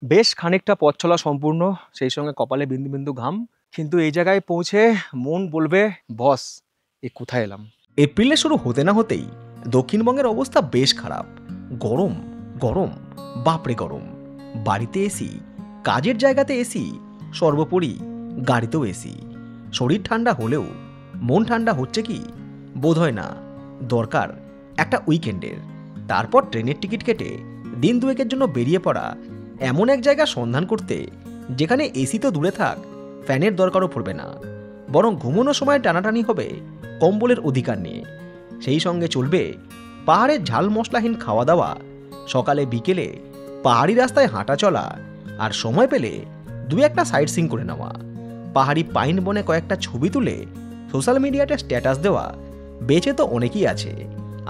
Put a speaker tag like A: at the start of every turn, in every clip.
A: বেশ খানিকটা পথ চলা সম্পূর্ণ, সেই সঙ্গে কপালে বিন্দু বিন্দু ঘাম। কিন্তু এই জায়গায় পৌঁছে মন বলবে, বস এ কোথায় এলাম।
B: এপ্রিলে শুরু হতে না হতেই দক্ষিণবঙ্গের অবস্থা বেশ খারাপ। গরম গরম, বাপরে গরম। বাড়িতে এসি, কাজের জায়গাতে এসি, সর্বোপরি গাড়িতেও এসি। শরীর ঠান্ডা হলেও মন ঠান্ডা হচ্ছে কি বোধহয় না। দরকার একটা উইকেন্ডের। তারপর ট্রেনের টিকিট কেটে দিন দুয়েকের জন্য বেরিয়ে পড়া এমন এক জায়গা সন্ধান করতে যেখানে এসি তো দূরে থাক, ফ্যানের দরকারও পড়বে না, বরং ঘুমানোর সময় টানাটানি হবে কম্বলের অধিকার নিয়ে। সেই সঙ্গে চলবে পাহাড়ের ঝাল মশলাহীন খাওয়া দাওয়া, সকালে বিকেলে পাহাড়ি রাস্তায় হাঁটা চলা, আর সময় পেলে দু একটা সাইট সিং করে নেওয়া, পাহাড়ি পাইন বনে কয়েকটা ছবি তুলে সোশ্যাল মিডিয়াতে স্ট্যাটাস দেওয়া। বেঁচে তো অনেকেই আছে,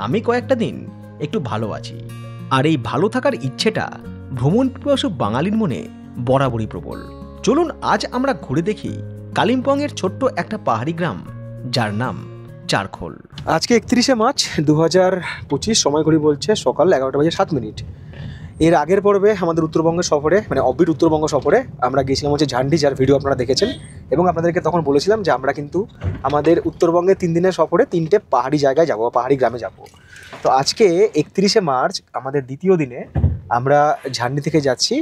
B: আমি কয়েকটা দিন একটু ভালো আছি। আর এই ভালো থাকার ইচ্ছেটা ভ্রমণ পিপাসু বাঙালির মনে বরাবরই প্রবল। চলুন আজ আমরা ঘুরে দেখি কালিম্পংয়ের ছোট্ট একটা পাহাড়ি গ্রাম যার নাম চারখোল।
A: আজকে 31শে মার্চ 2025, সময় ঘড়ি বলছে সকাল 11:07। এর আগের পর্বে আমাদের উত্তরবঙ্গের সফরে, মানে অবির উত্তরবঙ্গ সফরে আমরা গেছিলাম হচ্ছে ঝান্ডি, যার ভিডিও আপনারা দেখেছেন। এবং আপনাদেরকে তখন বলেছিলাম যে আমরা কিন্তু আমাদের উত্তরবঙ্গে 3 দিনের সফরে 3টে পাহাড়ি জায়গায় যাব, পাহাড়ি গ্রামে যাব। তো আজকে 31শে মার্চ আমাদের দ্বিতীয় দিনে আমরা ঝান্ডি থেকে যাচ্ছি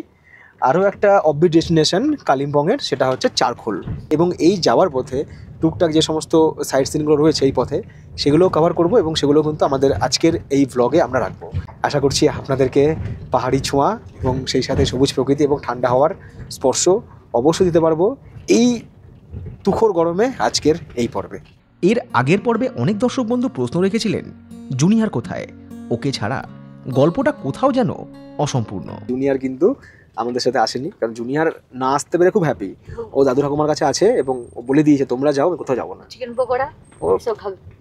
A: আরও একটা অফবিট ডেস্টিনেশন কালিম্পংয়ের, সেটা হচ্ছে চারখোল। এবং এই যাওয়ার পথে টুকটাক যে সমস্ত সাইট সিনগুলো রয়েছে এই পথে, সেগুলোও কভার করব এবং সেগুলো কিন্তু আমাদের আজকের এই ব্লগে আমরা রাখবো। আশা করছি আপনাদেরকে পাহাড়ি ছোঁয়া এবং সেই সাথে সবুজ প্রকৃতি এবং ঠান্ডা হাওয়ার স্পর্শ অবশ্যই দিতে পারবো এই তুখোর গরমে আজকের এই পর্বে।
B: এর আগের পর্বে অনেক দর্শক বন্ধু প্রশ্ন রেখেছিলেন জুনিয়র কোথায়, ওকে ছাড়া গল্পটা কোথাও যেন অসম্পূর্ণ।
A: জুনিয়র কিন্তু আমাদের সাথে আসেনি, কারণ জুনিয়র না আসতে পেরে খুব হ্যাপি। ও দাদু ঠাকুমার কাছে আছে এবং ও বলে দিয়েছে তোমরা যাও, আমি কোথাও যাবো না।
C: চিকেন পকোড়া
A: ও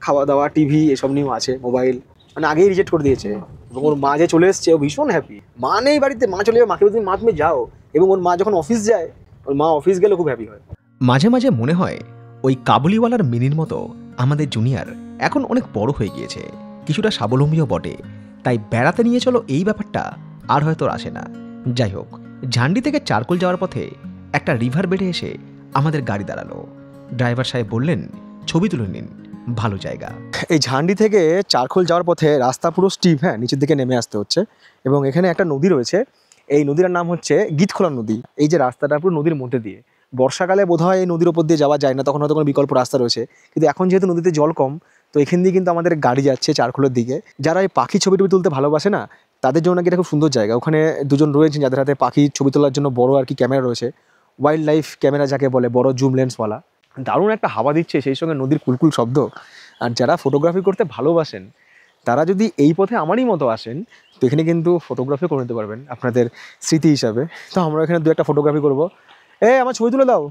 A: খাওয়া দাওয়া, টিভি এসব নিয়েও আছে, মোবাইল মানে আগেই রিজেক্ট করে দিয়েছে। এবং ওর মা যে চলে এসছে ও ভীষণ হ্যাপি। মা নেই বাড়িতে, মা চলে যাবে, মাকে বলতে মা তুমি যাও। এবং ওর মা যখন অফিস যায়, ওর মা অফিস গেলে খুব হ্যাপি হয়।
B: মাঝে মাঝে মনে হয় ওই কাবুলিওয়ালার মিনির মতো আমাদের জুনিয়র এখন অনেক বড় হয়ে গিয়েছে, কিছুটা স্বাবলম্বীও বটে। তাই বেড়াতে নিয়ে চলো এই ব্যাপারটা আর হয়তো আসে না। যাই হোক, ঝান্ডি থেকে চারকোল যাওয়ার পথে একটা রিভার বেডে এসে আমাদের গাড়ি দাঁড়ালো। ড্রাইভার সাহেব বললেন ছবি তুলে নিন, ভালো জায়গা।
A: এই ঝান্ডি থেকে চারখোল যাওয়ার পথে রাস্তা পুরো স্টিপ, হ্যাঁ, নিচের দিকে নেমে আসতে হচ্ছে। এবং এখানে একটা নদী রয়েছে, এই নদীর নাম হচ্ছে গীতখোলা নদী। এই যে রাস্তাটা পুরো নদীর মধ্যে দিয়ে, বর্ষাকালে বোধহয় এই নদীর ওপর দিয়ে যাওয়া যায় না, তখন হয়তো কোনো বিকল্প রাস্তা রয়েছে। কিন্তু এখন যেহেতু নদীতে জল কম, তো এখান দিয়ে কিন্তু আমাদের গাড়ি যাচ্ছে চারখোলের দিকে। যারা এই পাখি ছবি টবি তুলতে ভালোবাসে না, তাদের জন্য নাকি এটা খুব সুন্দর জায়গা। ওখানে দুজন রয়েছেন যাদের হাতে পাখি ছবি তোলার জন্য বড় আর কি ক্যামেরা রয়েছে, ওয়াইল্ড লাইফ ক্যামেরা যাকে বলে, বড় জুম লেন্সওয়ালা। দারুণ একটা হাওয়া দিচ্ছে, সেই সঙ্গে নদীর কুলকুল শব্দ। আর যারা ফটোগ্রাফি করতে ভালোবাসেন তারা যদি এই পথে আমারই মতো আসেন, তো এখানে কিন্তু ফটোগ্রাফি করে নিতে পারবেন আপনাদের স্মৃতি হিসাবে। তো আমরা এখানে দু একটা ফটোগ্রাফি করবো। আমার ছবি তুলে দাও।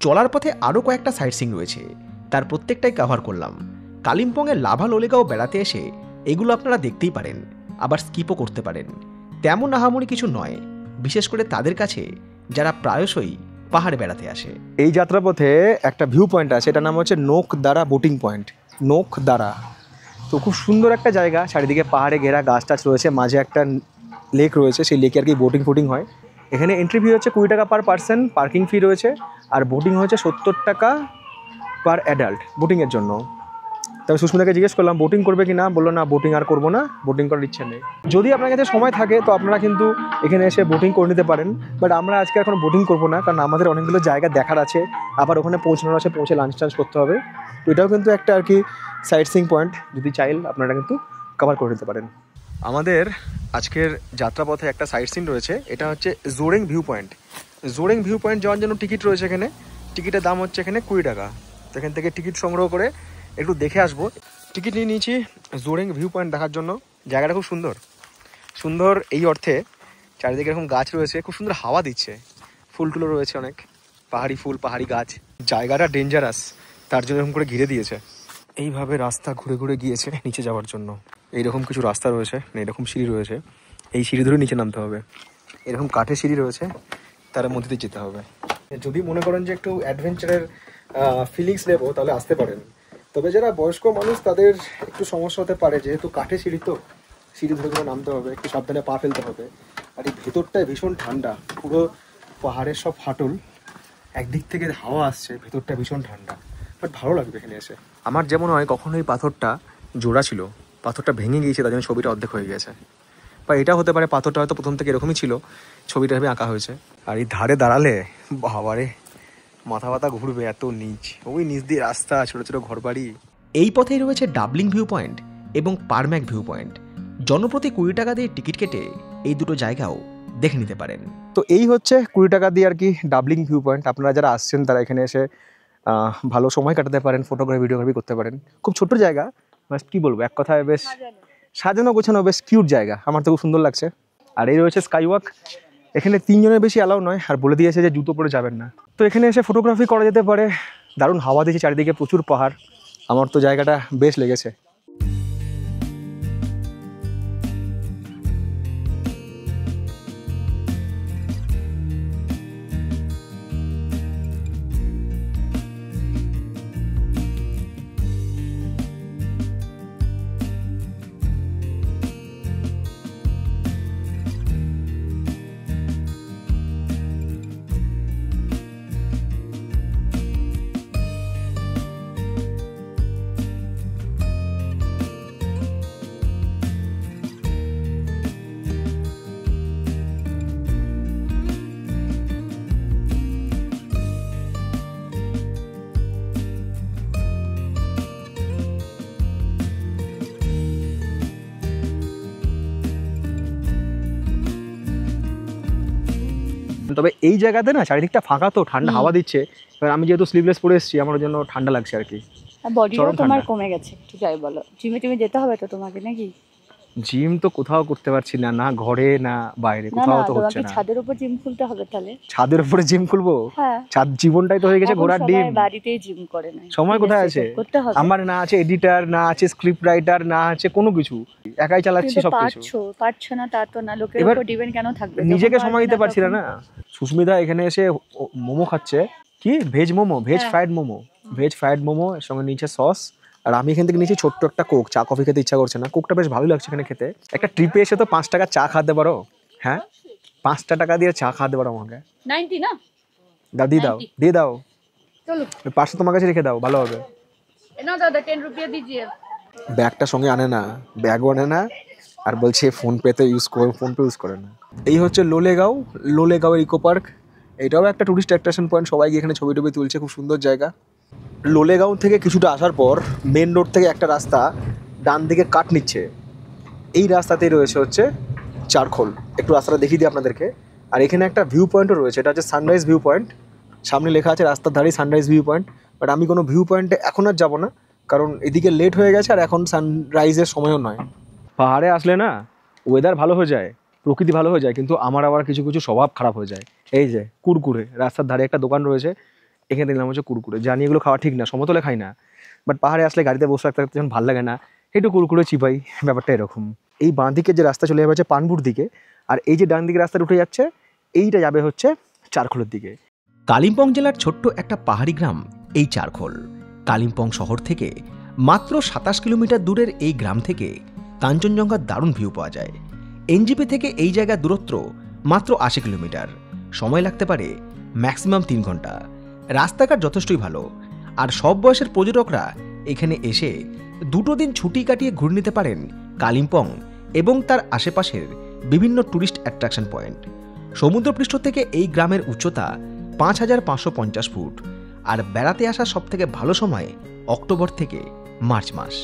B: চলার পথে আরও কয়েকটা সাইট সিং রয়েছে, তার প্রত্যেকটাই কভার করলাম। কালিম্পংয়ের লাভা লোলেগাঁও বেড়াতে এসে এগুলো আপনারা দেখতেই পারেন, আবার স্কিপও করতে পারেন। তেমন আহামরি কিছু নয়, বিশেষ করে তাদের কাছে যারা প্রায়শই পাহাড়ে বেড়াতে আসে।
A: এই যাত্রাপথে একটা ভিউ পয়েন্ট আছে, এটার নাম হচ্ছে নোকদারা বোটিং পয়েন্ট। নোকদারা তো খুব সুন্দর একটা জায়গা, চারিদিকে পাহাড়ে ঘেরা, গাছ টাছ রয়েছে, মাঝে একটা লেক রয়েছে, সেই লেকে আর কি বোটিং ফোটিং হয়। এখানে এন্ট্রি ফি হচ্ছে 20 টাকা পার পার্সন, পার্কিং ফি রয়েছে, আর বোটিং হচ্ছে 70 টাকা পার অ্যাডাল্ট বোটিংয়ের জন্য। তবে সুস্মিতাকে জিজ্ঞেস করলাম বোটিং করবে কি না, বললো না বোটিং আর করবো না, বোটিং করার ইচ্ছে নেই। যদি আপনার কাছে সময় থাকে তো আপনারা কিন্তু এখানে এসে বোটিং করে নিতে পারেন, বাট আমরা আজকে এখন বোটিং করবো না, কারণ আমাদের অনেকগুলো জায়গা দেখার আছে, আবার ওখানে পৌঁছানোর আছে, পৌঁছে লাঞ্চ টাঞ্চ করতে হবে। তো এটাও কিন্তু একটা আর কি সাইট সিং পয়েন্ট, যদি চাইল আপনারা কিন্তু কভার করে নিতে পারেন। আমাদের আজকের যাত্রাপথে একটা সাইট সিন রয়েছে, এটা হচ্ছে জোরেং ভিউ পয়েন্ট। জোরেং ভিউ পয়েন্ট যাওয়ার জন্য টিকিট রয়েছে এখানে। টিকিটের দাম হচ্ছে এখানে 20 টাকা। তো এখান থেকে টিকিট সংগ্রহ করে একটু দেখে আসবো। টিকিট নিয়ে নিয়েছি জোরেং ভিউ পয়েন্ট দেখার জন্য। জায়গাটা খুব সুন্দর, সুন্দর এই অর্থে চারিদিকে এরকম গাছ রয়েছে, খুব সুন্দর হাওয়া দিচ্ছে, ফুল টুলো রয়েছে অনেক, পাহাড়ি ফুল পাহাড়ি গাছ। জায়গাটা ডেঞ্জারাস, তার জন্য এরকম করে ঘিরে দিয়েছে। এইভাবে রাস্তা ঘুরে ঘুরে গিয়েছে নিচে যাওয়ার জন্য। এইরকম কিছু রাস্তা রয়েছে, এরকম সিঁড়ি রয়েছে, এই সিঁড়ি ধরে নিচে নামতে হবে। এরকম কাঠের সিঁড়ি রয়েছে, তার মধ্যে দিয়ে যেতে হবে। যদি মনে করেন যে একটু অ্যাডভেঞ্চারের ফিলিংস নেবো তাহলে আসতে পারেন। তবে যারা বয়স্ক মানুষ তাদের একটু সমস্যা হতে পারে, যেহেতু কাঠের সিঁড়ি, তো সিঁড়ি ধরে ধরে নামতে হবে, একটু সাবধানে পা ফেলতে হবে। আর এই ভেতরটায় ভীষণ ঠান্ডা, পুরো পাহাড়ের সব ফাটল, একদিক থেকে হাওয়া আসছে, ভেতরটা ভীষণ ঠান্ডা, বাট ভালো লাগবে এখানে এসে। আমার যেমন হয় কখনো এই পাথরটা জোড়া ছিল, পাথরটা ভেঙে গিয়েছে, তার জন্য ছবিটা অর্ধেক হয়ে গেছে। বা এটা হতে পারে পাথরটা হয়তো প্রথম থেকে এরকমই ছিল, ছবিটা ভেবে আঁকা হয়েছে। আর এই ধারে দাঁড়ালে বাবারে মাথা ব্যথা ঘুরবে, এত নিচ, ওই নিচ দিয়ে রাস্তা, ছোটো ছোটো ঘরবাড়ি।
B: এই পথেই রয়েছে ডাবলিং ভিউ পয়েন্ট এবং পারম্যাক ভিউ পয়েন্ট। জনপ্রতি 20 টাকা দিয়ে টিকিট কেটে এই দুটো জায়গাও দেখে নিতে পারেন।
A: তো এই হচ্ছে 20 টাকা দিয়ে আর কি ডাবলিং ভিউ পয়েন্ট। আপনারা যারা আসছেন তারা এখানে এসে ভালো সময় কাটাতে পারেন, ফটোগ্রাফি ভিডিওগ্রাফি করতে পারেন। খুব ছোট্ট জায়গা, বাস কী বলবো, এক কথায় বেশ সাজানো গোছানো, বেশ কিউট জায়গা, আমার তো খুব সুন্দর লাগছে। আর এই রয়েছে স্কাই ওয়াক, এখানে 3 জনের বেশি অ্যালাউ নয়, আর বলে দিয়েছে যে জুতো পরে যাবেন না। তো এখানে এসে ফটোগ্রাফি করা যেতে পারে, দারুণ হাওয়া দিয়েছে, চারিদিকে প্রচুর পাহাড়, আমার তো জায়গাটা বেশ লেগেছে। তবে এই জায়গাতে না চারিদিকটা ফাঁকা, তো ঠান্ডা হাওয়া দিচ্ছে। এবার আমি যেহেতু স্লিভলেস পরে এসেছি, আমার জন্য ঠান্ডা লাগছে আর কি।
C: বডিও
A: চরম
C: তোমার
A: ঠান্ডা।
C: কমে গেছে, ঠিক আছে বলো, জিমে যেতে হবে তো তোমাকে নাকি?
A: জিম তো কোথাও করতে পারছি না, না ঘরে না বাইরে,
C: না
A: কোথাও
C: না,
A: তো হচ্ছে
C: তোমাকে
A: না।
C: ছাদের উপর জিম খুলতে হবে তাহলে।
A: ছাদের উপরে জিম খুলবো?
C: হ্যাঁ,
A: ছাদ জীবনটাই তো হয়ে গেছে
C: এখন
A: ঘোড়ার
C: সবাই
A: ডিম।
C: বাড়িতেই জিম করে না,
A: সময় কোথায় আছে?
C: করতে হবে।
A: আমার না আছে এডিটার, না আছে স্ক্রিপ্ট রাইটার, না আছে কোনো কিছু, একাই চালাচ্ছি
C: কিন্তু
A: সবকিছু।
C: পারছো না তা তো না, লোকের
A: এবার
C: উপর ডিপেন্ড কেন থাকবে?
A: নিজেকে
C: যখন
A: সময়
C: পারবে
A: দিতে পারছি না
C: তখন-
A: না। সুস্মিতা এখানে এসে মোমো খাচ্ছে, কি ভেজ মোমো, ভেজ
C: হ্যাঁ।
A: Fried momo, veg fried momo, এর সঙ্গে নিচে সস। আর আমি এখান থেকে নিয়েছি ছোট্ট একটা কোক, চা কফি খেতে ইচ্ছা করছে না, কোকটা বেশ ভালো লাগছে এখানে খেতে। একটা ট্রিপে এসে তো 5 টাকা চা খাওয়াতে পারো, হ্যাঁ 5 টাকা দিয়ে চা খাওয়াতে পারো আমাকে।
C: 90 না,
A: দিয়ে দাও, দিয়ে দাও,
C: চলো
A: পাঁচটা তোমার কাছে রেখে দাও, ভালো হবে।
C: না দাদা 10 রুপিয়া দিজিয়ে।
A: ব্যাগটা সঙ্গে আনে না, ব্যাগও আনে না, আর বলছে ফোনপেতে ইউজ করে, ফোনপে ইউজ করে না। এই হচ্ছে লোলেগাঁওয়ের ইকো পার্ক। এটাও একটা টুরিস্ট অ্যাট্রাকশন পয়েন্ট, সবাই গিয়ে এখানে ছবি টবি তুলছে, খুব সুন্দর জায়গা। লোলেগাঁও থেকে কিছুটা আসার পর মেন রোড থেকে একটা রাস্তা ডান দিকে কাট নিচ্ছে, এই রাস্তাতেই রয়েছে হচ্ছে চারখোল। একটু রাস্তাটা দেখিয়ে দিই আপনাদেরকে। আর এখানে একটা ভিউ পয়েন্টও রয়েছে, এটা হচ্ছে সানরাইজ ভিউ পয়েন্ট। সামনে লেখা আছে রাস্তার ধারেই সানরাইজ ভিউ পয়েন্ট, বাট আমি কোনো ভিউ পয়েন্টে এখন আর যাবো না, কারণ এদিকে লেট হয়ে গেছে আর এখন সানরাইজের সময়ও নয়। পাহাড়ে আসলে না ওয়েদার ভালো হয়ে যায়, প্রকৃতি ভালো হয়ে যায়, কিন্তু আমার আবার কিছু কিছু স্বভাব খারাপ হয়ে যায়। এই যে কুরকুরে, রাস্তার ধারে একটা দোকান রয়েছে, এখানে দেখলাম হচ্ছে কুরকুরে, জানি এগুলো খাওয়া ঠিক না, সমতলে খাই না, বাট পাহাড়ে আসলে গাড়িতে বসে রাখতে রাখতে যখন ভালো লাগে না, একটু কুরকুরে চিপাই, ব্যাপারটা এরকম। এই বাঁ দিকে যে রাস্তা চলে যাবে হচ্ছে পানপুর দিকে, আর এই যে ডান দিকে রাস্তাটা উঠে যাচ্ছে এইটা যাবে হচ্ছে চারখোলের দিকে।
B: কালিম্পং জেলার ছোট্ট একটা পাহাড়ি গ্রাম এই চারখোল। কালিম্পং শহর থেকে মাত্র 27 কিলোমিটার দূরের এই গ্রাম থেকে কাঞ্চনজঙ্ঘার দারুণ ভিউ পাওয়া যায়। এনজিপি থেকে এই জায়গার দূরত্ব মাত্র 80 কিলোমিটার, সময় লাগতে পারে ম্যাক্সিমাম 3 ঘন্টা। রাস্তাঘাট যথেষ্টই ভালো, আর সব বয়সের পর্যটকরা এখানে এসে 2 দিন ছুটি কাটিয়ে ঘুরে নিতে পারেন কালিম্পং এবং তার আশেপাশের বিভিন্ন টুরিস্ট অ্যাট্রাকশন পয়েন্ট। সমুদ্রপৃষ্ঠ থেকে এই গ্রামের উচ্চতা 5550 ফুট, আর বেড়াতে আসার সব থেকে ভালো সময় অক্টোবর থেকে মার্চ মাস।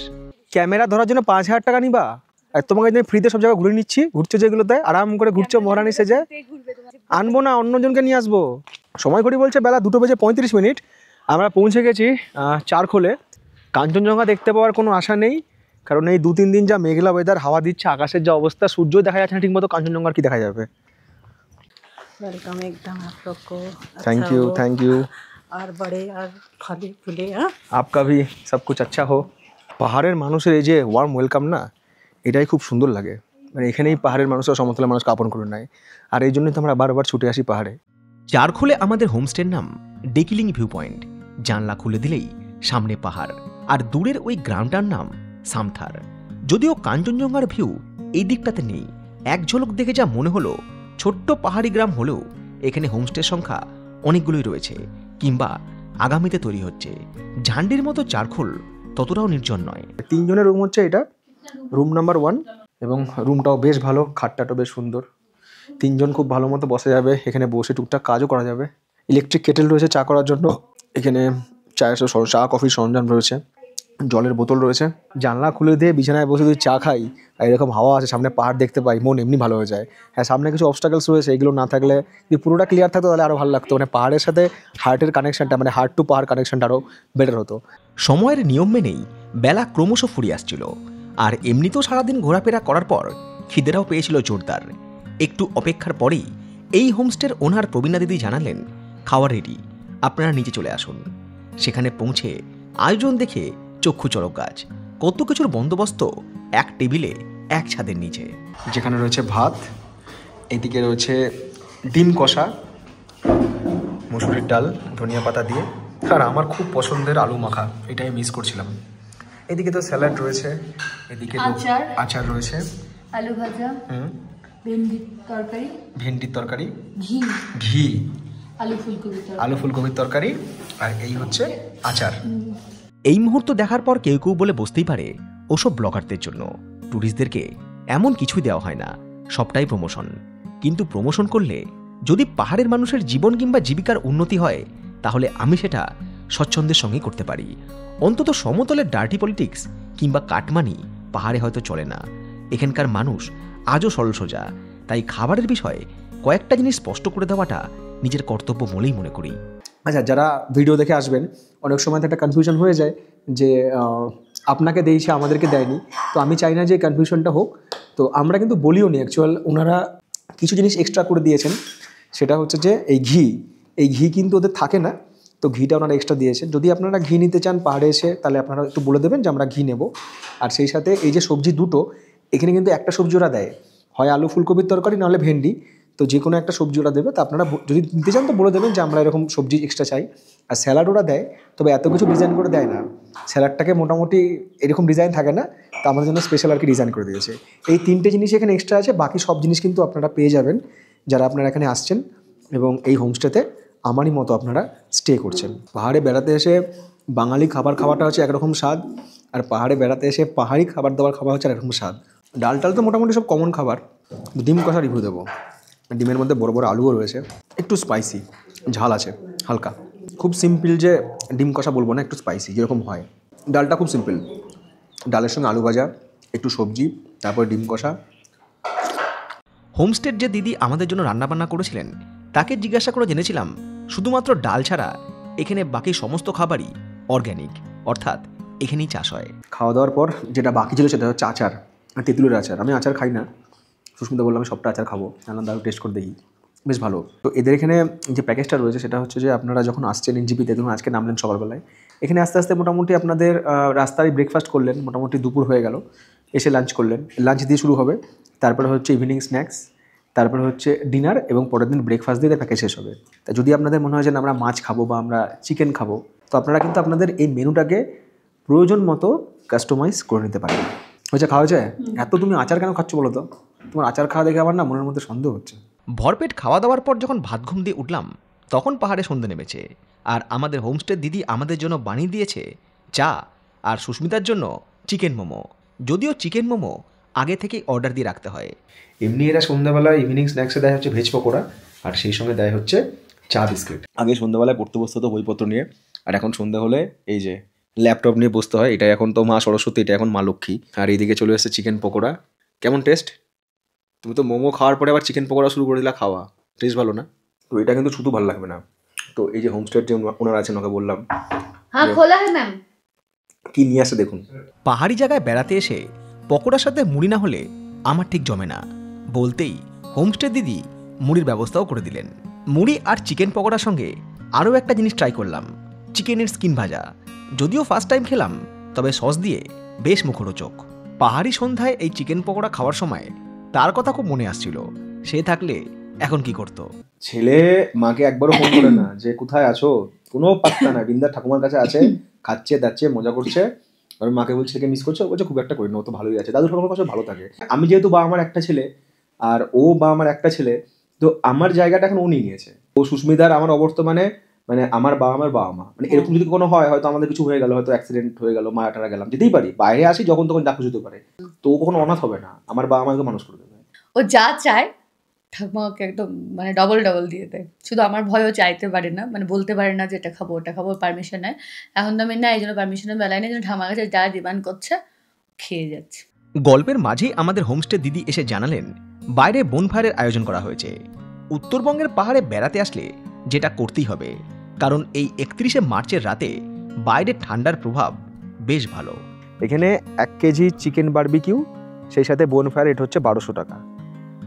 A: ক্যামেরা ধরার জন্য 5000 টাকা নিবা, আর তোমাকে যদি ফ্রিতে সব জায়গায় ঘুরে নিচ্ছি, ঘুরছো যেগুলোতে আরাম করে ঘুরছো মহারানী সেজে, আনবো না, অন্যজনকে নিয়ে আসবো। সময় ঘড়ি বলছে বেলা 2:35। আমরা পৌঁছে গেছি চারখোলে। কাঞ্চনজঙ্ঘা দেখতে পাওয়ার কোনো আশা নেই, কারণ এই 2-3 দিন যা মেঘলা ওয়েদার, হাওয়া দিচ্ছে, আকাশের যা অবস্থা, সূর্যই দেখা যাচ্ছে না ঠিক মতো, কাঞ্চনজঙ্ঘার কি দেখা যাবে।
D: वेलकम एकदम आप लोग को।
A: थैंक यू
D: और बड़े और फले फूले। हाँ
A: आपका भी सब कुछ अच्छा हो। পাহাড়ের মানুষের এই যে ওয়ার্ম ওয়েলকাম না, এটাই খুব সুন্দর লাগে। মানে এখানেই পাহাড়ের মানুষরা সমতলের মানুষকে আপন করে নেয়, আর এই জন্যই তো আমরা বারবার ছুটে আসি পাহাড়ে।
B: চারখোলে আমাদের হোমস্টের নাম ডেকিলিং ভিউ পয়েন্ট। জানলা খুলে দিলেই সামনে পাহাড়, আর দূরের ওই গ্রামটার নাম সামথার। যদিও কাঞ্চনজঙ্ঘার ভিউ এই দিকটাতে নেই, এক ঝলক দেখে যা মনে হলো ছোট্ট পাহাড়ি গ্রাম হলেও এখানে হোমস্টের সংখ্যা অনেকগুলোই রয়েছে, কিংবা আগামীতে তৈরি হচ্ছে। ঝান্ডির মতো চারখোল ততটাও নির্জন নয়।
A: 3 জনের রুম হচ্ছে এটা, রুম নাম্বার 1, এবং রুমটাও বেশ ভালো, খাটটাটাও বেশ সুন্দর। 3 জন খুব ভালো মতো বসে যাবে, এখানে বসে টুকটাক কাজও করা যাবে। ইলেকট্রিক কেটেল রয়েছে চা করার জন্য, এখানে চা কফির সরঞ্জাম রয়েছে, জলের বোতল রয়েছে। জানলা খুলে দিয়ে বিছানায় বসে যদি চা খাই আর এরকম হাওয়া আছে, সামনে পাহাড় দেখতে পাই, মন এমনি ভালো হয়ে যায়। হ্যাঁ, সামনে কিছু অবস্টাকেলস রয়েছে, এগুলো না থাকলে, যদি পুরোটা ক্লিয়ার থাকতো তাহলে আরও ভালো লাগতো। মানে পাহাড়ের সাথে হার্টের কানেকশনটা, মানে হার্ট টু পাহাড় কানেকশনটা আরও বেটার হতো।
B: সময়ের নিয়ম মেনেই বেলা ক্রমশ ফুরিয়ে আসছিল, আর এমনিতেও সারাদিন ঘোরাফেরা করার পর খিদেরাও পেয়েছিল জোরদার। একটু অপেক্ষার পরেই এই হোমস্টের ওনার প্রবীণা দিদি জানালেন, খাওয়ার রেডি, আপনারা নিচে চলে আসুন। সেখানে পৌঁছে আয়োজন দেখে চক্ষু চড়ক গাছ, কত কিছুর বন্দোবস্ত এক টেবিলে এক ছাদের নিচে।
A: যেখানে রয়েছে ভাত, এদিকে রয়েছে ডিম কষা, মুসুরির ডাল ধনিয়া পাতা দিয়ে, আর আমার খুব পছন্দের আলু মাখা, এটাই মিস করছিলাম। এদিকে তো স্যালাড রয়েছে, এদিকে আচার রয়েছে,
C: আলু ভাজা, ভেন্ডির তরকারি,
A: ভেন্ডির তরকারি,
C: ঘি,
A: ঘি,
C: আলু ফুলকপির
A: তরকারি, আর এই হচ্ছে আচার।
B: এই মুহূর্ত দেখার পর কেউ কেউ বলে বসতেই পারে ওসব ব্লগারদের জন্য, ট্যুরিস্টদেরকে এমন কিছুই দেওয়া হয় না, সবটাই প্রমোশন। কিন্তু প্রমোশন করলে যদি পাহাড়ের মানুষের জীবন কিংবা জীবিকার উন্নতি হয়, তাহলে আমি সেটা স্বচ্ছন্দের সঙ্গে করতে পারি। অন্তত সমতলের ডার্টি পলিটিক্স কিংবা কাটমানি পাহাড়ে হয়তো চলে না। এখানকার মানুষ আজও সরল সোজা, তাই খাবারের বিষয়ে কয়েকটা জিনিস স্পষ্ট করে দেওয়াটা নিজের কর্তব্য বলেই মনে করি।
A: আচ্ছা, যারা ভিডিও দেখে আসবেন, অনেক সময় তো একটা কনফিউশন হয়ে যায় যে আপনাকে দিয়েছে আমাদেরকে দেয়নি, তো আমি চাই না যে কনফিউশনটা হোক। তো আমরা কিন্তু বলিও নি, অ্যাকচুয়াল ওনারা কিছু জিনিস এক্সট্রা করে দিয়েছেন। সেটা হচ্ছে যে এই ঘি কিন্তু ওদের থাকে না, তো ঘিটা ওনারা এক্সট্রা দিয়েছেন। যদি আপনারা ঘি নিতে চান পাহাড়ে এসে, তাহলে আপনারা একটু বলে দেবেন যে আমরা ঘি নেব। আর সেই সাথে এই যে সবজি দুটো, এখানে কিন্তু একটা সবজি ওরা দেয়, হয় আলু ফুলকপির তরকারি, নাহলে ভেন্ডি, তো যে কোনো একটা সবজি ওরা দেবে। তো আপনারা যদি নিতে চান তো বলে দেবেন যে আমরা এরকম সবজি এক্সট্রা চাই। আর স্যালাড ওরা দেয়, তবে এত কিছু ডিজাইন করে দেয় না, স্যালাডটাকে মোটামুটি এরকম ডিজাইন থাকে না, তো আমাদের জন্য স্পেশাল আর কি ডিজাইন করে দিয়েছে। এই 3টে জিনিস এখানে এক্সট্রা আছে, বাকি সব জিনিস কিন্তু আপনারা পেয়ে যাবেন যারা আপনারা এখানে আসছেন এবং এই হোমস্টেতে আমারই মতো আপনারা স্টে করছেন। পাহাড়ে বেড়াতে এসে বাঙালি খাবার খাওয়াটা হচ্ছে একরকম স্বাদ, আর পাহাড়ে বেড়াতে এসে পাহাড়ি খাবার দাবার খাওয়া হচ্ছে একরকম স্বাদ। ডাল টাল তো মোটামুটি সব কমন খাবার। ডিম কষা রিভিউ দেবো। ডিমের মধ্যে বড় বড় আলুও রয়েছে, একটু স্পাইসি, ঝাল আছে হালকা, খুব সিম্পল যে ডিম কষা বলবো না, একটু স্পাইসি যেরকম হয়। ডালটা খুব সিম্পল, ডালের সঙ্গে আলু ভাজা, একটু সবজি, তারপর ডিম কষা।
B: হোমস্টের যে দিদি আমাদের জন্য রান্নাবান্না করেছিলেন, তাকে জিজ্ঞাসা করে জেনেছিলাম শুধুমাত্র ডাল ছাড়া এখানে বাকি সমস্ত খাবারই অর্গ্যানিক, অর্থাৎ এখানেই চাষ হয়।
A: খাওয়া দাওয়ার পর যেটা বাকি ছিল সেটা হচ্ছে আচার, তেঁতুলের আচার। আমি আচার খাই না, সুস্মিতা বললাম আমি সবটা আচার খাবো, আনলাম দারুণ টেস্ট করে দেখি, বেশ ভালো। তো এদের এখানে যে প্যাকেজটা রয়েছে সেটা হচ্ছে যে আপনারা যখন আসছেন এনজিপিতে, ধরুন আজকে নামলেন সকালবেলায়, এখানে আস্তে আস্তে মোটামুটি আপনাদের রাস্তায় ব্রেকফাস্ট করলেন, মোটামুটি দুপুর হয়ে গেল, এসে লাঞ্চ করলেন, লাঞ্চ দিয়ে শুরু হবে, তারপরে হচ্ছে ইভিনিং স্ন্যাক্স, তারপরে হচ্ছে ডিনার, এবং পরের দিন ব্রেকফাস্ট দিয়ে প্যাকেজ শেষ হবে। তা যদি আপনাদের মনে হয় যে আমরা মাছ খাবো বা আমরা চিকেন খাবো, তো আপনারা কিন্তু আপনাদের এই মেনুটাকে প্রয়োজন মতো কাস্টমাইজ করে নিতে পারেন। হয়েছে, খাওয়া যায়। এত তুমি আচার কেন খাচ্ছ বলো তো? তোমার আচার খাওয়া দেখে আমার না মনের মধ্যে সন্দেহ হচ্ছে।
B: ভরপেট খাওয়া দাওয়ার পর যখন ভাত ঘুম দিয়ে উঠলাম, তখন পাহাড়ে সন্ধে নেমেছে, আর আমাদের হোমস্টের দিদি আমাদের জন্য বানিয়ে দিয়েছে চা, আর সুস্মিতার জন্য চিকেন মোমো। যদিও চিকেন মোমো আগে থেকেই অর্ডার দিয়ে রাখতে হয়।
A: এমনি এরা সন্ধ্যাবেলায় ইভিনিং স্ন্যাক্সে দেয় হচ্ছে ভেজ পকোড়া, আর সেই সঙ্গে দেয় হচ্ছে চা বিস্কিট। আগে সন্ধ্যাবেলায় পড়তে বসতে হতো বইপত্র নিয়ে, আর এখন সন্ধ্যা হলে এই যে ল্যাপটপ নিয়ে বসতে হয়। এটা এখন তো মা সরস্বতী, এটা এখন মা লক্ষ্মী। আর এইদিকে চলে এসেছে চিকেন পকোড়া। কেমন টেস্ট? তুমি তো মোমো খাওয়ার পরে আবার চিকেন পকোড়া শুরু করে দিলা খাওয়া, টেস্ট ভালো না? তো এটা কিন্তু শুধু ভালো লাগবে না, তো এই যে হোমস্টের যে ওনার আছেন ওকে বললাম
C: हाँ खोला है मैम।
A: কি নিয়ে আসে দেখুন।
B: পাহাড়ি জায়গায় বেড়াতে এসে পকোড়ার সাথে মুড়ি না হলে আমার ঠিক জমে না বলতেই হোমস্টে দিদি মুড়ির ব্যবস্থাও করে দিলেন। মুড়ি আর চিকেন পকোড়ার সঙ্গে আরও একটা জিনিস ট্রাই করলাম, চিকেনের স্কিন ভাজা। যদিও ফার্স্ট টাইম খেলাম, তবে সস দিয়ে বেশ মুখরোচক। পাহাড়ি সন্ধ্যায় এই চিকেন পকোড়া খাওয়ার সময় তার কথা খুব মনে আসছিল। সে থাকলে এখন কি করতো।
A: ছেলে মাকে একবারও ফোন করে না যে কোথায় আছো, কোনো পাত্তা না, বিন্দার ঠাকুমার কাছে আছে, খাচ্ছে দাচ্ছে মজা করছে। আর মাকে বলছে ছেলেকে মিস করছে, বলছে খুব একটা করি না, ও তো ভালোই আছে, দাদু ঠাকুমার কাছে ভালো থাকে। আমি যেহেতু বা আমার একটা ছেলে আর ও বা আমার একটা ছেলে, তো আমার জায়গাটা এখন ও নিয়ে নিয়েছে। ও সুস্মিতার আমার অবর্তমানে মানে আমার বাবা মা মানে এরকম যদি কোনো হয়, হয়তো আমাদের কিছু হয়ে গেল, হয়তো অ্যাক্সিডেন্ট হয়ে গেল, মারা টারা গেলাম, যেতেই পারি, বাইরে আসি যখন তখন যা খুশি হতে পারে, তো ও কখনো অনাথ হবে না, আমার বাবা মাকে মানুষ করে দেবে।
C: ও যা চায় ঠাকুমাকে একদম মানে ডবল দিয়ে দেয়। শুধু আমার ভয়ও চাইতে পারে না, মানে বলতে পারে না যে এটা খাবো ওটা খাবো, পারমিশন নেয়। এখন তো আমি না এই জন্য পারমিশনের বেলায় নেই, ঠাকুমার কাছে যা ডিমান্ড করছে খেয়ে যাচ্ছে।
B: গল্পের মাঝেই আমাদের হোমস্টে দিদি এসে জানালেন বাইরে বনফায়ারের আয়োজন করা হয়েছে। উত্তরবঙ্গের পাহাড়ে বেড়াতে আসলে যেটা করতেই হবে, কারণ এই 31শে মার্চের রাতে বাইরে ঠান্ডার প্রভাব বেশ ভালো।
A: এখানে 1 কেজি চিকেন বারবিকিউ, সেই সাথে বোনফায়ার রেট হচ্ছে 1200 টাকা।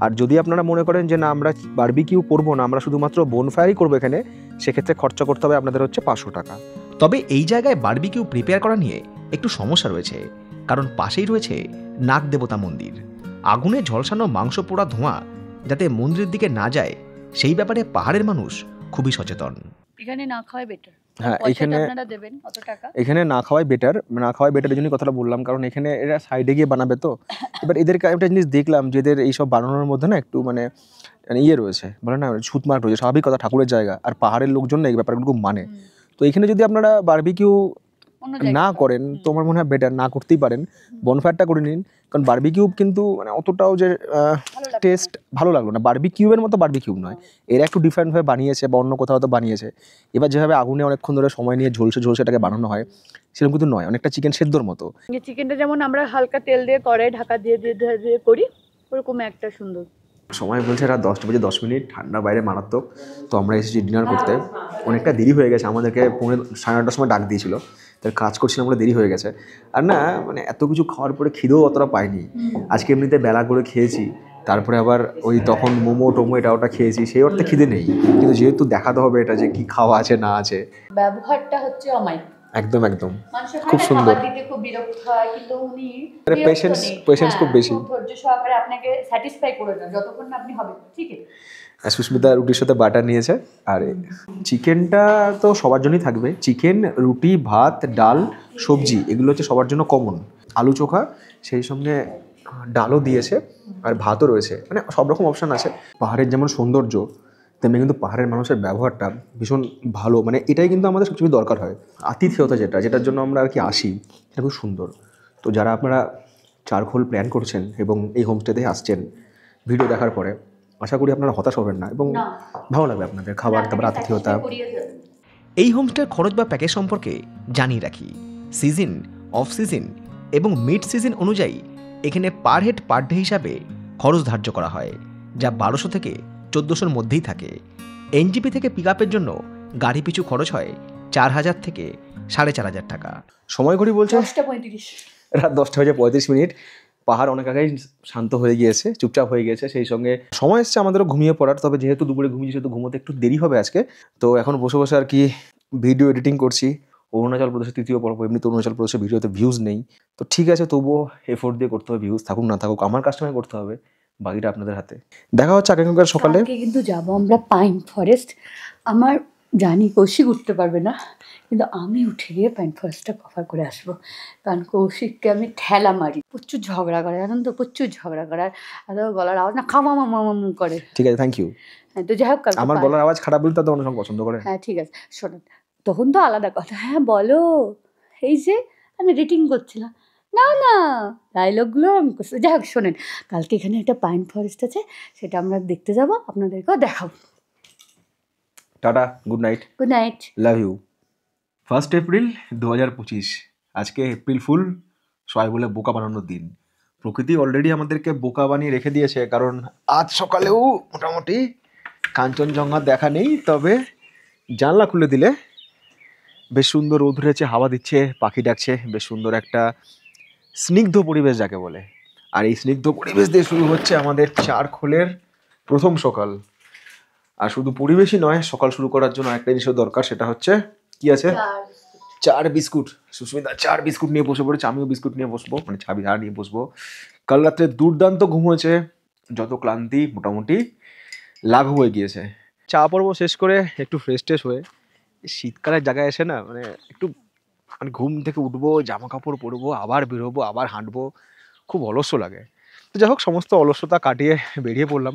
A: আর যদি আপনারা মনে করেন যে না আমরা বারবিকিউ করবো না, আমরা শুধুমাত্র বোনফায়ারই করবো এখানে, সেক্ষেত্রে খরচা করতে হবে আপনাদের হচ্ছে 500 টাকা।
B: তবে এই জায়গায় বারবিকিউ প্রিপেয়ার করা নিয়ে একটু সমস্যা রয়েছে, কারণ পাশেই রয়েছে নাগ দেবতা মন্দির। আগুনে ঝলসানো মাংস পোড়া ধোঁয়া যাতে মন্দিরের দিকে না যায়, সেই ব্যাপারে পাহাড়ের মানুষ খুবই সচেতন।
C: এখানে না খাওয়াই বেটার।
A: হ্যাঁ, এখানে
C: আপনারা দেবেন অত টাকা,
A: এখানে না খাওয়াই বেটার, এই জন্যই কথাটা বললাম, কারণ এখানে এরা সাইডে গিয়ে বানাবে। তো এবার এদেরকে একটা জিনিস দেখলাম যে এদের এইসব বানানোর মধ্যে না একটু মানে ইয়ে রয়েছে, বলে না ছুতমার্ক রয়েছে, স্বাভাবিক কথা, ঠাকুরের জায়গা আর পাহাড়ের লোকজন না এই ব্যাপারগুলো খুব মানে। তো এখানে যদি আপনারা বারবিকিউ
C: অন্য
A: না
C: জায়গায়
A: করেন তো আমার মনে হয় বেটার না করতেই পারেন, বনফায়ারটা করে নিন। কারণ বারবিকিউ কিন্তু মানে অতটাও যে টেস্ট ভালো লাগলো না, বারবিকিউয়ের মতো বারবিকিউ নয়, এরা একটু ডিফারেন্টভাবে বানিয়েছে বা অন্য কোথাও তো বানিয়েছে। এবার যেভাবে আগুনে অনেকক্ষণ ধরে সময় নিয়ে ঝলসে এটাকে বানানো হয়, সেরকম কিন্তু নয়, অনেকটা চিকেন সেদ্ধর মতো।
D: চিকেনটা যেমন আমরা হালকা তেল দিয়ে কড়াই ঢাকা দিয়ে করি, ওরকম একটা সুন্দর।
A: সময় বলছে রাত 10টা বেজে 10 মিনিট, ঠান্ডা বাইরে মারাত্মক। তো আমরা এসেছি ডিনার করতে, অনেকটা দেরি হয়ে গেছে, আমাদেরকে 9:30 সময় ডাক দিয়েছিল, তার কাজ করছিলাম বলে দেরি হয়ে গেছে। আর না মানে এত কিছু খাওয়ার পরে খিদেও অতটা পাইনি। আজকে এমনিতে বেলা করে খেয়েছি, তারপরে আবার ওই তখন মোমো টোমো এটা ওটা খেয়েছি, সেই অর্থে খিদে নেই, কিন্তু যেহেতু দেখাতে হবে এটা যে কি খাওয়া আছে না আছে।
C: ব্যবহারটা হচ্ছে অমায়িক।
A: একদম
C: মানুষের
A: খুব সুন্দর,
C: দিতে খুব বিরক্ত হয়, কিন্তু উনি
A: পেশেন্স খুব বেশি,
C: ধৈর্য সহকারে আপনাকে স্যাটিসফাই করে দেন যতক্ষণ না আপনি হবেন ঠিক আছে।
A: সুস্মিতা রুটির সাথে বাটার নিয়েছে। আর চিকেনটা তো সবার জন্যই থাকবে, চিকেন, রুটি, ভাত, ডাল, সবজি, এগুলো হচ্ছে সবার জন্য কমন। আলু চোখা, সেই সঙ্গে ডালও দিয়েছে আর ভাতও রয়েছে, মানে সব রকম অপশান আছে। পাহাড়ের যেমন সৌন্দর্য, তেমনি কিন্তু পাহাড়ের মানুষের ব্যবহারটা ভীষণ ভালো, মানে এটাই কিন্তু আমাদের সবচেয়ে দরকার হয়। আতিথেয়তা যেটার জন্য আমরা আর কি আসি, এটা খুব সুন্দর। তো যারা আপনারা চারখোল প্ল্যান করছেন এবং এই হোমস্টেতে আসছেন, ভিডিও দেখার পরে আশা করি আপনারা হতাশ হবেন না এবং ভালো লাগবে আপনাদের খাবার দাবার, আতিথেয়তা।
B: এই হোমস্টের খরচ বা প্যাকেজ সম্পর্কে জানিয়ে রাখি। সিজন, অফ সিজন এবং মিড সিজন অনুযায়ী এখানে পার হেড পার ডে হিসাবে খরচ ধার্য করা হয়, যা 1200 থেকে 1400-র মধ্যেই থাকে। এনজিপি থেকে পিক আপের জন্য গাড়ি পিছু খরচ হয় 4000 থেকে 4500 টাকা।
A: সময় ঘড়ি বলছে
C: 10:35।
A: রাত 10:35। পাহাড় অনেক আগেই শান্ত হয়ে গিয়েছে, চুপচাপ হয়ে গিয়েছে, সেই সঙ্গে সময় এসছে আমাদেরও ঘুমিয়ে পড়ার। তবে যেহেতু দুপুরে ঘুমিয়েছি, সেহেতু ঘুমোতে একটু দেরি হবে আজকে। তো এখন বসে আর কি ভিডিও এডিটিং করছি। অরুণাচল প্রদেশের 3য় পর্ব, এমনিতে অরুণাচল প্রদেশের ভিডিওতে ভিউজ নেই, তো ঠিক আছে, তবুও এফোর্ট দিয়ে করতে হবে, ভিউজ থাকুক না থাকুক আমার কাস্টমার করতে হবে, বাকিটা আপনাদের হাতে। দেখা হচ্ছে আগামীকাল সকালে।
C: কিন্তু যাবো আমরা পাইন ফরেস্ট। আমার জানি কৌশিক উঠতে পারবে না, কিন্তু আমি উঠে গিয়ে পাইন ফরেস্টটা কভার করে আসবো, কারণ কৌশিককে আমি ঠেলা মারি, প্রচুর ঝগড়া করে, জানেন তো, প্রচুর ঝগড়া করার, আর গলার আওয়াজ না খামামামাম করে।
A: ঠিক আছে, থ্যাংক ইউ।
C: হ্যাঁ, তো যাই হোক,
A: আমার গলার আওয়াজ খারাপ বলতে তো অনেক সময় পছন্দ করে।
C: হ্যাঁ ঠিক আছে, শোনেন, তখন তো আলাদা কথা। হ্যাঁ বলো, এই যে আমি রিডিং করছিলাম, না ডায়লগগুলো আমি করছি। যাই হোক শোনেন, কালকে এখানে একটা পাইন ফরেস্ট আছে, সেটা আমরা দেখতে যাবো, আপনাদেরকেও দেখাবো।
A: Tata, good night,
C: good night,
A: love you. 1 April 2025, আজকে এপ্রিল ফুল, সবাই বলে বোকা বানানোর দিন। প্রকৃতি অলরেডি আমাদেরকে বোকা বানিয়ে রেখে দিয়েছে, কারণ আজ সকালেও মোটামুটি কাঞ্চনজঙ্ঘা দেখা নেই, তবে জানলা খুলে দিলে বেশ সুন্দর রোদ উঠেছে, হাওয়া দিচ্ছে, পাখি ডাকছে, বেশ সুন্দর একটা স্নিগ্ধ পরিবেশ যাকে বলে। আর এই স্নিগ্ধ পরিবেশ দিয়ে শুরু হচ্ছে আমাদের চারখোলের প্রথম সকাল। আর শুধু পরিবেশই নয়, সকাল শুরু করার জন্য একটা জিনিসের দরকার, সেটা হচ্ছে কি আছে? চার বিস্কুট। সুস্মিতা চার বিস্কুট নিয়ে বসে পড়েছে, আমিও বিস্কুট নিয়ে বসবো, মানে চাবি ধার নিয়ে বসবো। কাল রাত্রে দুর্দান্ত ঘুম হয়েছে, যত ক্লান্তি মোটামুটি লাঘব হয়ে গিয়েছে। চা পর্ব শেষ করে একটু ফ্রেশ ট্রেশ হয়ে শীতকালের জায়গায় এসে না মানে একটু মানে ঘুম থেকে উঠবো, জামা কাপড় পরবো, আবার বেরোবো, আবার হাঁটবো, খুব অলস্য লাগে। তো যাই হোক, সমস্ত অলস্যতা কাটিয়ে বেরিয়ে পড়লাম।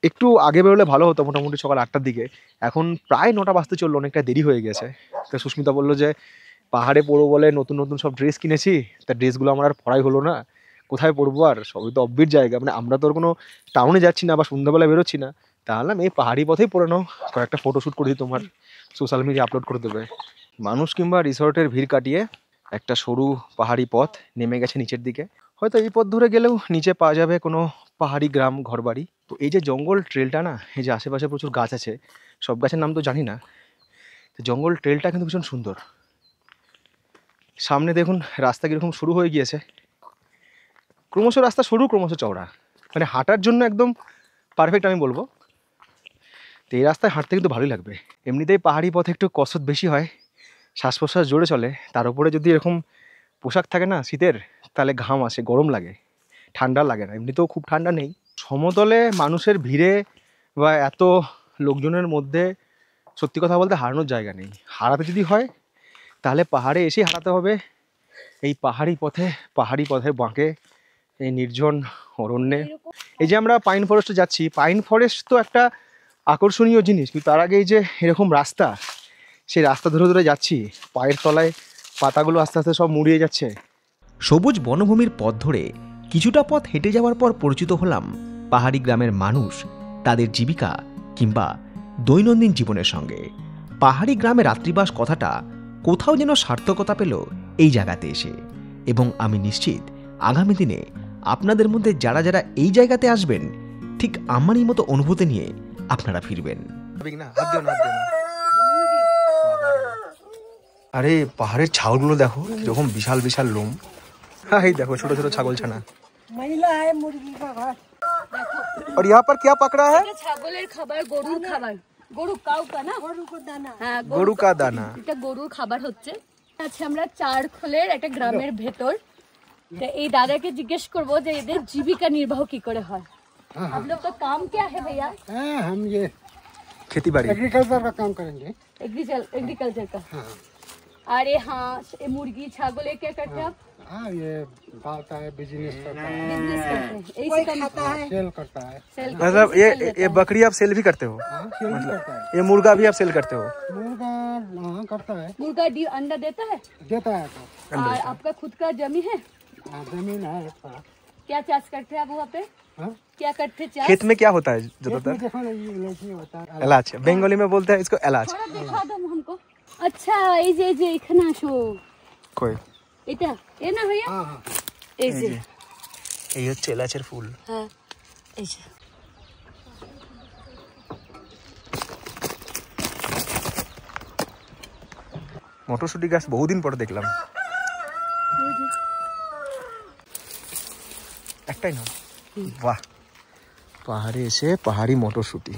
A: একটু আগে বেরোলে ভালো হতো, মোটামুটি সকাল 8টার দিকে। এখন প্রায় 9টা বাজতে চললো, অনেকটা দেরি হয়ে গেছে। তো সুস্মিতা বললো যে পাহাড়ে পড়বো বলে নতুন নতুন সব ড্রেস কিনেছি, তা ড্রেসগুলো আমার আর পরাই হলো না, কোথায় পরবো আর, সবই তো অব্বির জায়গা, মানে আমরা তো আর কোনো টাউনে যাচ্ছি না বা সন্ধ্যাবেলা বেরোচ্ছি না, তাহলে এই পাহাড়ি পথেই পরে নাও, কয়েকটা ফটোশ্যুট করে দিই, তোমার সোশ্যাল মিডিয়া আপলোড করে দেবে। মানুষ কিংবা রিসর্টের ভিড় কাটিয়ে একটা সরু পাহাড়ি পথ নেমে গেছে নিচের দিকে। হয়তো এই পথ ধরে গেলেও নিচে পাওয়া যাবে কোনো পাহাড়ি গ্রাম, ঘরবাড়ি। তো এই যে জঙ্গল ট্রেলটা না, এই যে আশেপাশে প্রচুর গাছ আছে, সব গাছের নাম তো জানি না, তো জঙ্গল ট্রেলটা কিন্তু ভীষণ সুন্দর। সামনে দেখুন রাস্তা কীরকম শুরু হয়ে গিয়েছে, ক্রমশ রাস্তা সরু, ক্রমশ চওড়া, মানে হাঁটার জন্য একদম পারফেক্ট আমি বলবো। তো এই রাস্তায় হাঁটতে কিন্তু ভালোই লাগবে। এমনিতেই পাহাড়ি পথে একটু কসরত বেশি হয়, শ্বাস প্রশ্বাস জোরে চলে, তার উপরে যদি এরকম পোশাক থাকে না শীতের, তাহলে ঘাম আসে, গরম লাগে, ঠান্ডা লাগে না। এমনিতেও খুব ঠান্ডা নেই। সমতলে মানুষের ভিড়ে বা এত লোকজনের মধ্যে সত্যি কথা বলতে হারানোর জায়গা নেই। হারাতে যদি হয় তাহলে পাহাড়ে এসেই হারাতে হবে। এই পাহাড়ি পথে বাঁকে, এই নির্জন অরণ্যে। এই যে আমরা পাইন ফরেস্টে যাচ্ছি, পাইন ফরেস্ট তো একটা আকর্ষণীয় জিনিস, কিন্তু তার আগে এই যে এরকম রাস্তা, সেই রাস্তা ধরে ধরে যাচ্ছি, পায়ের তলায় পাতাগুলো আস্তে আস্তে সব মুড়িয়ে যাচ্ছে।
B: সবুজ বনভূমির পথ ধরে কিছুটা পথ হেঁটে যাওয়ার পর পরিচিত হলাম পাহাড়ি গ্রামের মানুষ, তাদের জীবিকা কিংবা দৈনন্দিন জীবনের সঙ্গে। পাহাড়ি গ্রামে রাত্রিবাস কথাটা কোথাও যেন সার্থকতা পেল এই জায়গাতে এসে, এবং আমি নিশ্চিত আগামী দিনে আপনাদের মধ্যে যারা যারা এই জায়গাতে আসবেন, ঠিক আমারই মতো অনুভূতি নিয়ে আপনারা ফিরবেন।
A: আরে পাহাড়ের ছাগলগুলো দেখো, এরকম বিশাল বিশাল লোম। হ্যাঁ এই দেখো ছোট ছোট ছাগল ছানা।
E: महिला है मुर्गी का घर।
A: और यहाँ पर क्या पकड़ा है?
D: ছাগলের খাবার, গরুর খাবার, গরু কাউ কা না,
E: गरु को दाना।
D: হ্যাঁ
A: গরু কা দানা।
D: এটা গরুর খাবার হচ্ছে। আচ্ছা, আমরা চারখোলের একটা গ্রামের ভেতর, তো এই দাদাকে জিজ্ঞেস করবো যে এদের জীবিকা নির্বাহ কি করে হয়। आप लोग का काम क्या है भैया?
E: हाँ, हम ये
A: खेती बाड़ी।
E: एग्रीकल्चर का काम करेंगे।
D: एग्रीकल्चर का। अरे हाँ, ये मुर्गी छागल ये क्या करते हैं आप?
E: हाँ, ये पालता है, बिजनेस करता है,
D: बिजनेस करते हैं,
E: कोई
D: इसी का
E: खाता है, सेल करता है।
D: सेल
A: मतलब ये बकरी आप सेल भी करते हो?
E: हाँ, सेल भी करता है।
A: ये मुर्गा भी आप सेल करते हो?
E: मुर्गा हाँ करता है,
D: मुर्गा अंडा देता है।
E: देता है तो।
D: और आपका खुद का जमीन है?
E: हाँ, जमीन है इसका।
D: क्या चाष करते हैं आप वहाँ पे?
E: हाँ?
D: क्या करते चाष?
A: खेत में क्या होता है
E: खेत
A: ज्यादातर?
E: में देखो ना, ये इलायची होता है।
A: इलाच, बंगाली में बोलते हैं इसको इलाच।
D: थोड़ा दिखा दो हमको। अच्छा, এই যে এখানে আসো,
A: কই
D: এটা এ না ভাইয়া,
E: हाँ हाँ,
D: এই যে
A: এই হচ্ছে এলাচের ফুল।
D: হ্যাঁ, এই যে
A: মটরশুঁটি গাছ বহুদিন পরে দেখলাম। একটাই না, বাহ, পাহাড়ে এসে পাহাড়ি মটরশুঁটি।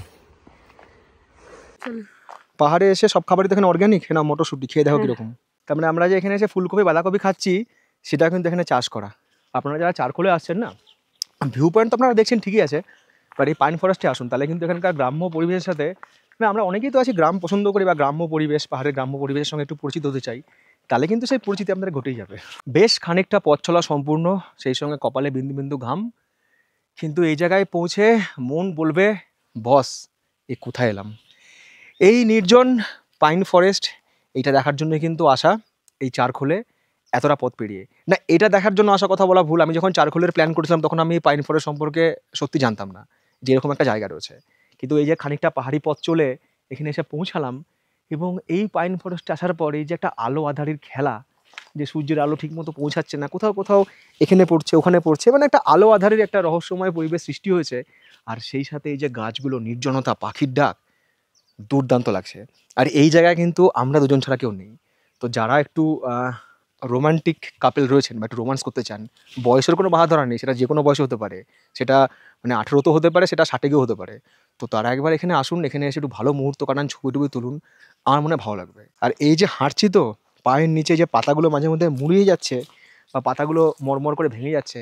A: পাহাড়ে এসে সব খাবারই তো এখানে অর্গ্যানিক, না মটরশুঁটি খেয়ে দেখো কিরকম। তার মানে আমরা যে এখানে এসে ফুলকপি বাঁধাকপি খাচ্ছি, সেটা কিন্তু এখানে চাষ করা। আপনারা যারা চারখোলে আসছেন না, ভিউ পয়েন্ট তো আপনারা দেখছেন ঠিকই আছে, বাট এই পাইন ফরেস্টে আসুন, তাহলে কিন্তু এখানকার গ্রাম্য পরিবেশের সাথে, না আমরা অনেকেই তো আছি গ্রাম পছন্দ করি বা গ্রাম্য পরিবেশ, পাহাড়ের গ্রাম্য পরিবেশের সঙ্গে একটু পরিচিত হতে চাই, তাহলে কিন্তু সেই পরিচিতি আপনাদের ঘটেই যাবে। বেশ খানিকটা পথ চলা সম্পূর্ণ, সেই সঙ্গে কপালে বিন্দু বিন্দু ঘাম, কিন্তু এই জায়গায় পৌঁছে মন বলবে বস এ কোথায় এলাম। এই নির্জন পাইন ফরেস্ট, এইটা দেখার জন্য কিন্তু আসা এই চারখোলে এতটা পথ পেরিয়ে। না, এটা দেখার জন্য আসা কথা বলা ভুল, আমি যখন চারখোলের প্ল্যান করেছিলাম তখন আমি পাইন ফরেস্ট সম্পর্কে সত্যি জানতাম না যে এরকম একটা জায়গা রয়েছে, কিন্তু এই যে খানিকটা পাহাড়ি পথ চলে এখানে এসে পৌঁছালাম, এবং এই পাইন ফরেস্টে আসার পর এই যে একটা আলো আঁধারির খেলা, যে সূর্যের আলো ঠিকমতো পৌঁছাচ্ছে না, কোথাও কোথাও এখানে পড়ছে ওখানে পড়ছে, মানে একটা আলো আঁধারির একটা রহস্যময় পরিবেশ সৃষ্টি হয়েছে। আর সেই সাথে এই যে গাছগুলো, নির্জনতা, পাখির ডাক, দুর্দান্ত লাগছে। আর এই জায়গায় কিন্তু আমরা দুজন ছাড়া কেউ নেই। তো যারা একটু রোমান্টিক কাপেল রয়েছেন বা একটু রোমান্স করতে চান, বয়সের কোনো বাধা ধরা নেই, সেটা যে কোনো বয়সে হতে পারে, সেটা মানে 18 তো হতে পারে, সেটা 60 হতে পারে। তো তারা একবার এখানে আসুন, এখানে এসে একটু ভালো মুহূর্ত কাটান, ছবি টবি তুলুন, আমার মনে হয় ভালো লাগবে। আর এই যে হাঁটছি তো, পায়ের নিচে যে পাতাগুলো মাঝে মধ্যে মুড়িয়ে যাচ্ছে বা পাতাগুলো মরমর করে ভেঙে যাচ্ছে,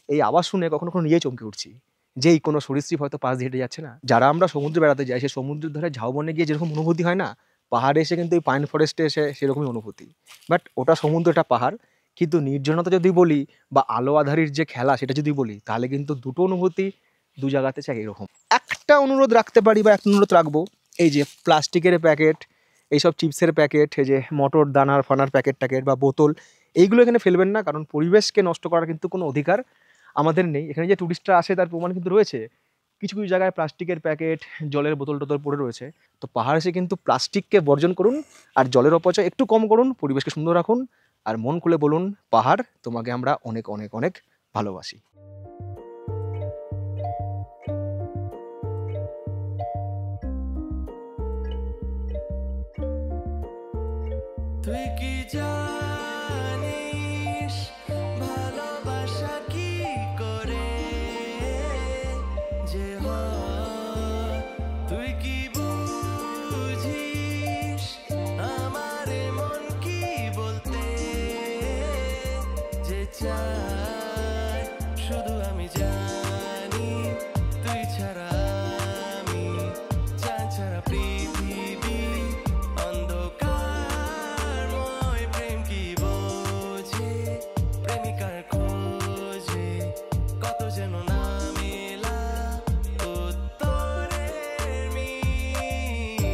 A: এই আওয়াজ শুনে কখনো কখনো নিজেই চমকে উঠছি যে এই কোনো সরীসৃপ হয়তো পাশ দিয়ে হেঁটে যাচ্ছে না। যারা আমরা সমুদ্রে বেড়াতে যাই, সেই সমুদ্রের ধারে ঝাউবনে গিয়ে যেরকম অনুভূতি হয় না, পাহাড়ে এসে কিন্তু এই পাইন ফরেস্টে এসে সেরকমই অনুভূতি। বাট ওটা সমুদ্র, এটা পাহাড়। কিন্তু নির্জনতা যদি বলি বা আলো আঁধারির যে খেলা সেটা যদি বলি, তাহলে কিন্তু দুটো অনুভূতি দু জায়গাতে চাই এরকম। একটা অনুরোধ রাখতে পারি বা একটা অনুরোধ রাখবো, এই যে প্লাস্টিকের প্যাকেট, এইসব চিপসের প্যাকেট, এই যে মটর দানার ফানার প্যাকেট ট্যাকেট বা বোতল, এইগুলো এখানে ফেলবেন না, কারণ পরিবেশকে নষ্ট করার কিন্তু কোনো অধিকার আমাদের নেই। এখানে যে টুরিস্টরা আসে তার প্রমাণ কিন্তু রয়েছে, কিছু কিছু জায়গায় প্লাস্টিকের প্যাকেট, জলের বোতল টোতল পড়ে রয়েছে। তো পাহাড়ে এসে কিন্তু প্লাস্টিককে বর্জন করুন, আর জলের অপচয় একটু কম করুন, পরিবেশকে সুন্দর রাখুন, আর মন খুলে বলুন, পাহাড় তোমাকে আমরা অনেক অনেক অনেক ভালোবাসি।
F: তুই কি জানিস ভালোবাসা কি করে যে হয়? তুই কি বুঝিস আমার মন কি বলতে যে চায়? শুধু আমি জানি তুই ছাড়া আমি, চাঁদ ছাড়া পৃথিবী অন্ধকারময়, প্রেম কি বোঝে প্রেমিকার খোঁজে, কত যেন না মেলা উত্তরের মিল।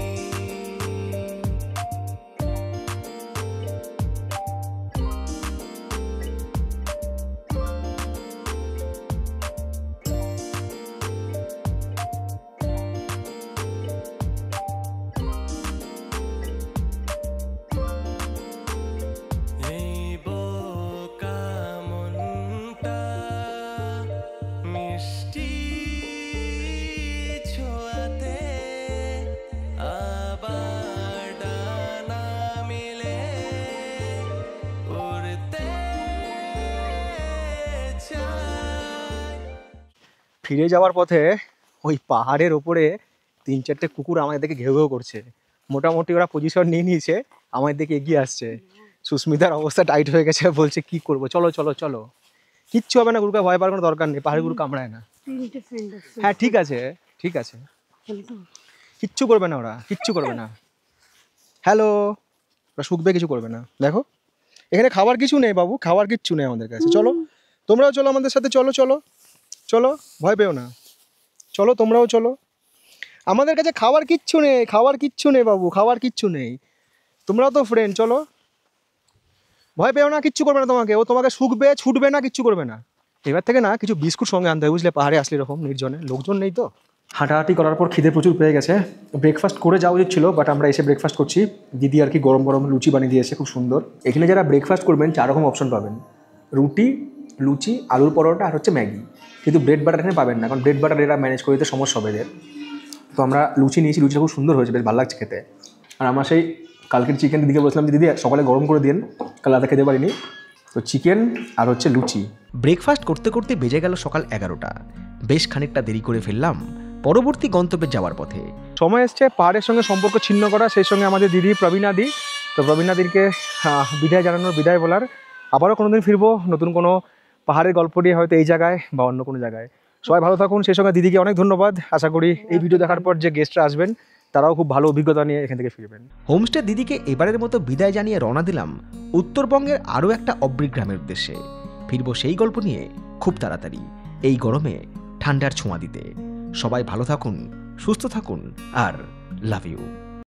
F: এই বোকা মনটা মিষ্টি ছোঁয়াতে আবার ডানা মেলে উড়তে চায়।
A: ফিরে যাওয়ার পথে ওই পাহাড়ের ওপরে 3-4টে কুকুর আমাদের দিকে ঘেউ ঘেউ করছে। মোটামুটি ওরা পজিশন নিয়ে নিয়েছে, আমাদের দিকে এগিয়ে আসছে। সুস্মিতার অবস্থা টাইট হয়ে গেছে, বলছে কি করবো, চলো চলো চলো। কিচ্ছু হবে না, গুরুকে ভয় পাওয়ার কোনো দরকার নেই, পাহাড়ের গুরু কামড়ায় না। হ্যাঁ ঠিক আছে, ঠিক আছে, কিচ্ছু করবে না ওরা, কিচ্ছু করবে না। হ্যালো, ওরা শুকবে, কিছু করবে না। দেখো এখানে খাবার কিছু নেই বাবু, খাবার কিচ্ছু নেই আমাদের কাছে। চলো তোমরাও চলো আমাদের সাথে, চলো চলো চলো, ভয় পেও না, চলো তোমরাও চলো। আমাদের কাছে খাবার কিচ্ছু নেই, খাবার কিচ্ছু নেই বাবু, খাবার কিচ্ছু নেই। তোমরাও তো ফ্রেন্ড, চলো, ভয় পেও না, কিচ্ছু করবে না তোমাকে। ও তোমাকে শুকবে, ছুটবে না, কিচ্ছু করবে না। এবার থেকে না কিছু বিস্কুট সঙ্গে আনতে হয়, বুঝলে, পাহাড়ে আসলে এরকম নির্জনে, লোকজন নেই তো। হাঁটাহাঁটি করার পর খিদে প্রচুর পেয়ে গেছে। ব্রেকফাস্ট করে যাওয়া উচিত ছিল, বাট আমরা এসে ব্রেকফাস্ট করছি। দিদি আর কি গরম গরম লুচি বানিয়ে দিয়েছে, খুব সুন্দর। এখানে যারা ব্রেকফাস্ট করবেন 4 রকম অপশন পাবেন, রুটি, লুচি, আলুর পরোটা আর হচ্ছে ম্যাগি। কিন্তু ব্রেড বাটার এখানে পাবেন না, কারণ ব্রেড বাটার এরা ম্যানেজ করে দিতে সমস্যা হবে এদের। তো আমরা লুচি নিয়েছি, লুচিটা খুব সুন্দর হয়েছে, বেশ ভালো লাগছে খেতে। আর আমার সেই কালকের চিকেন দিদিকে বলছিলাম যে দিদি সকালে গরম করে দিন, কাল রাতে খেতে পারিনি। তো চিকেন আর হচ্ছে লুচি।
B: ব্রেকফাস্ট করতে করতে বেজে গেল সকাল 11টা। বেশ খানিকটা দেরি করে ফেললাম পরবর্তী গন্তব্যে যাওয়ার পথে।
A: সময় এসছে পাহাড়ের সঙ্গে সম্পর্ক ছিন্ন করা, সেই সঙ্গে আমাদের দিদি প্রবীণাদি। তো প্রবীণাদিকে বিদায় জানানোর, বিদায় বলার। আবারও কোনো দিন ফিরবো নতুন কোনো পাহাড়ের গল্প নিয়ে, হয়তো এই জায়গায় বা অন্য কোনো জায়গায়। সবাই ভালো থাকুন, সেই সঙ্গে দিদিকে অনেক ধন্যবাদ। আশা করি এই ভিডিও দেখার পর যে গেস্টরা আসবেন তারাও খুব ভালো অভিজ্ঞতা নিয়ে এখান থেকে ফিরবেন।
B: হোমস্টে দিদিকে এবারের মতো বিদায় জানিয়ে রওনা দিলাম উত্তরবঙ্গের আরও একটা অব্রিক গ্রামের উদ্দেশ্যে। ফিরবো সেই গল্প নিয়ে খুব তাড়াতাড়ি, এই গরমে ঠান্ডার ছোঁয়া দিতে। সবাই ভালো থাকুন, সুস্থ থাকুন, আর লাভ ইউ।